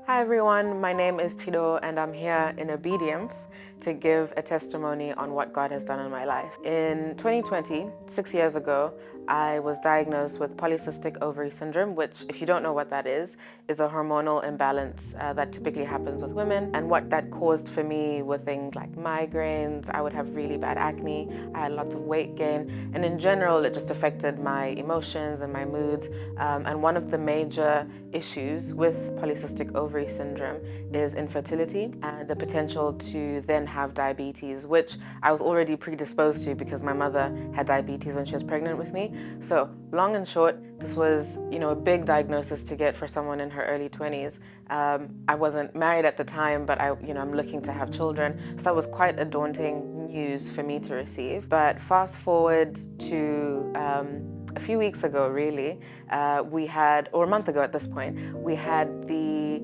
Hi everyone, my name is Chido and I'm here in obedience to give a testimony on what God has done in my life. In 2020, 6 years ago, I was diagnosed with polycystic ovary syndrome, which, if you don't know what that is a hormonal imbalance that typically happens with women. And what that caused for me were things like migraines, I would have really bad acne, I had lots of weight gain, and in general, it just affected my emotions and my moods. And one of the major issues with polycystic ovary syndrome is infertility and the potential to then have diabetes, which I was already predisposed to because my mother had diabetes when she was pregnant with me. So long and short, this was, a big diagnosis to get for someone in her early 20s. I wasn't married at the time, but I'm looking to have children. So that was quite a daunting news for me to receive. But fast forward to a few weeks ago, really, or a month ago at this point, we had the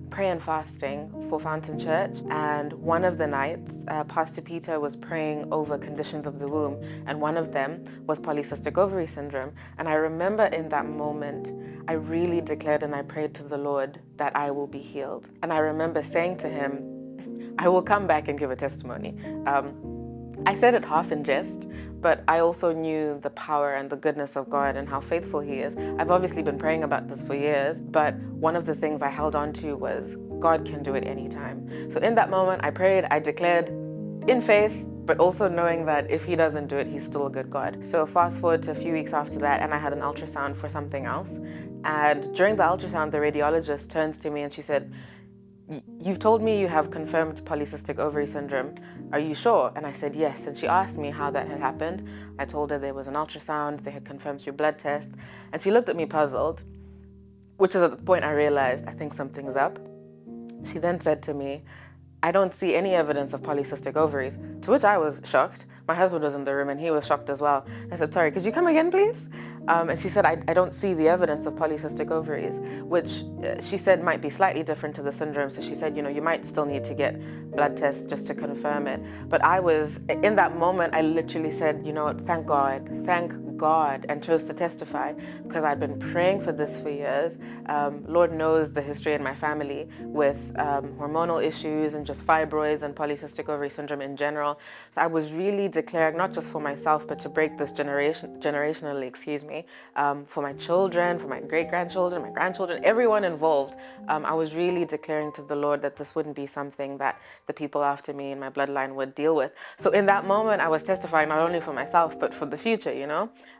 prayer and fasting for Fountain Church. And one of the nights, Pastor Peter was praying over conditions of the womb. And one of them was polycystic ovary syndrome. And I remember in that moment, I really declared and I prayed to the Lord that I will be healed. And I remember saying to him, I will come back and give a testimony. I said it half in jest, but I also knew the power and the goodness of God and how faithful He is. I've obviously been praying about this for years, but one of the things I held on to was God can do it anytime. So in that moment, I prayed, I declared in faith, but also knowing that if He doesn't do it, He's still a good God. So fast forward to a few weeks after that, and I had an ultrasound for something else. And during the ultrasound, the radiologist turns to me and she said, "You've told me you have confirmed polycystic ovary syndrome. Are you sure?" And I said yes. And she asked me how that had happened. I told her there was an ultrasound, they had confirmed through blood tests. And she looked at me puzzled, which is at the point I realized I think something's up. She then said to me, "I don't see any evidence of polycystic ovaries," to which I was shocked. My husband was in the room and he was shocked as well. I said, "Sorry, could you come again, please?" And she said, I don't see the evidence of polycystic ovaries, which she said might be slightly different to the syndrome. So she said, you might still need to get blood tests just to confirm it. But in that moment, I literally said, you know what, thank God, and chose to testify because I'd been praying for this for years. Lord knows the history in my family with hormonal issues and just fibroids and polycystic ovary syndrome in general. So I was really declaring, not just for myself, but to break this generationally, for my children, for my great-grandchildren, my grandchildren, everyone involved. I was really declaring to the Lord that this wouldn't be something that the people after me in my bloodline would deal with. So in that moment, I was testifying not only for myself, but for the future,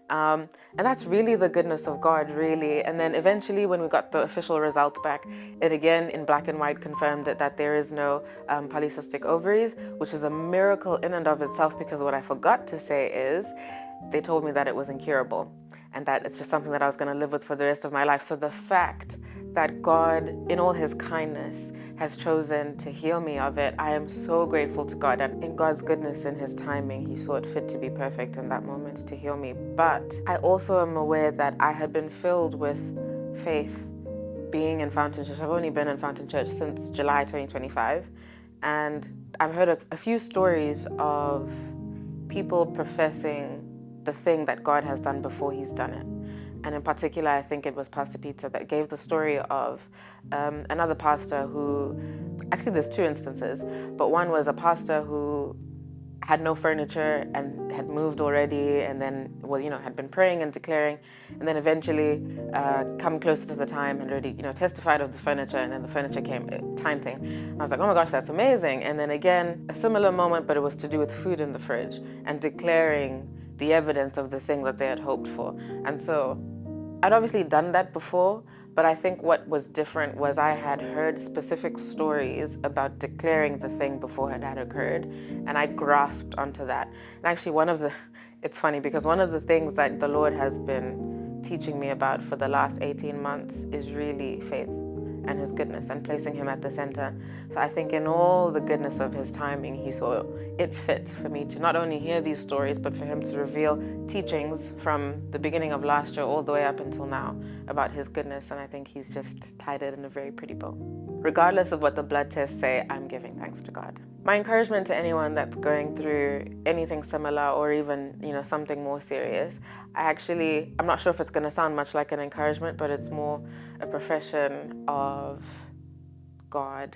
and that's really the goodness of God, really. And then eventually, when we got the official results back, it again in black and white confirmed that there is no polycystic ovaries, which is a miracle in and of itself, because what I forgot to say is they told me that it was incurable and that it's just something that I was going to live with for the rest of my life. So the fact that God, in all His kindness, has chosen to heal me of it, I am so grateful to God. And in God's goodness and His timing, He saw it fit to be perfect in that moment to heal me. But I also am aware that I had been filled with faith being in Fountain Church. I've only been in Fountain Church since July 2025. And I've heard a few stories of people professing the thing that God has done before He's done it. And in particular, I think it was Pastor Peter that gave the story of another pastor who, actually there's two instances, but one was a pastor who had no furniture and had moved already, and then, had been praying and declaring, and then eventually come closer to the time and already, testified of the furniture, and then the furniture came, time thing. And I was like, oh my gosh, that's amazing. And then again, a similar moment, but it was to do with food in the fridge and declaring the evidence of the thing that they had hoped for. And so I'd obviously done that before, but I think what was different was I had heard specific stories about declaring the thing before it had occurred, and I grasped onto that. And actually it's funny because one of the things that the Lord has been teaching me about for the last 18 months is really faith and His goodness and placing Him at the center. So I think in all the goodness of His timing, He saw it fit for me to not only hear these stories, but for Him to reveal teachings from the beginning of last year all the way up until now about His goodness. And I think He's just tied it in a very pretty bow. Regardless of what the blood tests say, I'm giving thanks to God. My encouragement to anyone that's going through anything similar or even, something more serious, I'm not sure if it's going to sound much like an encouragement, but it's more a profession of God,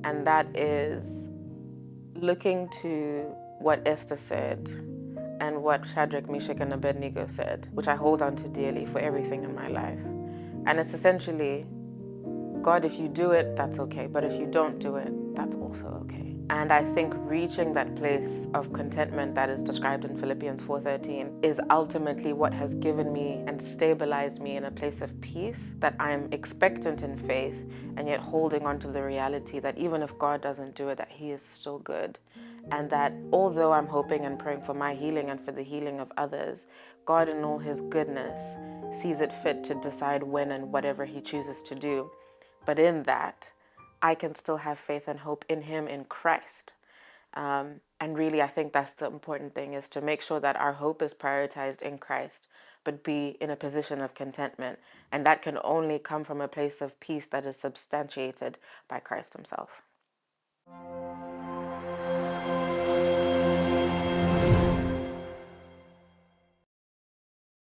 and that is looking to what Esther said and what Shadrach, Meshach, and Abednego said, which I hold on to dearly for everything in my life. And it's essentially, God, if you do it, that's okay. But if you don't do it, that's also okay. And I think reaching that place of contentment that is described in Philippians 4:13 is ultimately what has given me and stabilized me in a place of peace, that I'm expectant in faith and yet holding on to the reality that even if God doesn't do it, that He is still good. And that although I'm hoping and praying for my healing and for the healing of others, God in all His goodness sees it fit to decide when and whatever He chooses to do. But in that, I can still have faith and hope in Him, in Christ. And really, I think that's the important thing, is to make sure that our hope is prioritized in Christ, but be in a position of contentment. And that can only come from a place of peace that is substantiated by Christ Himself.